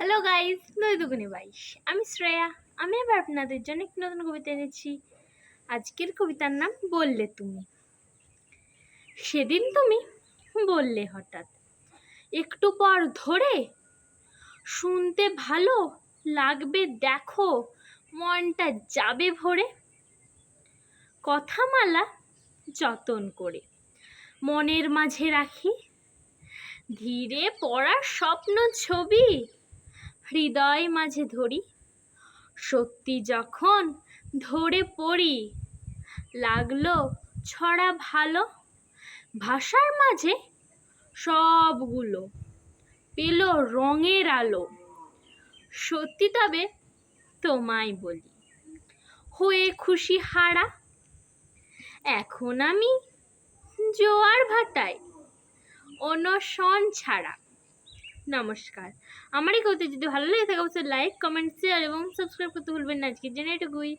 Hello guys, নয় দুগুনি 22। আমি শ্রেয়া। আমি আবার আপনাদের জন্য একটি নতুন কবিতা এনেছি। আজকের কবিতার নাম বললে তুমি। সেদিন তুমি বললে হঠাৎ, একটু পর ধরে শুনতে ভালো লাগবে, দেখো মনটা যাবে ভরে। কথামালা যতন করে মনের মাঝে রাখি, ধীরে পড়ার স্বপ্ন ছবি হৃদয় মাঝে ধরি। সত্যি যখন ধরে পড়ি, লাগলো ছড়া ভালো, ভাষার মাঝে সবগুলো পেল রঙের আলো। সত্যি তবে তোমায় বলি, হয়ে খুশি হারা, এখন আমি জোয়ার ভাটায় অনশন ছাড়া। নমস্কার। আমার এই কবিতা যদি ভালো লাগে থাকে অবশ্যই লাইক, কমেন্ট, শেয়ার এবং সাবস্ক্রাইব করতে ভুলবেন না। আজকের জন্য এটুকুই।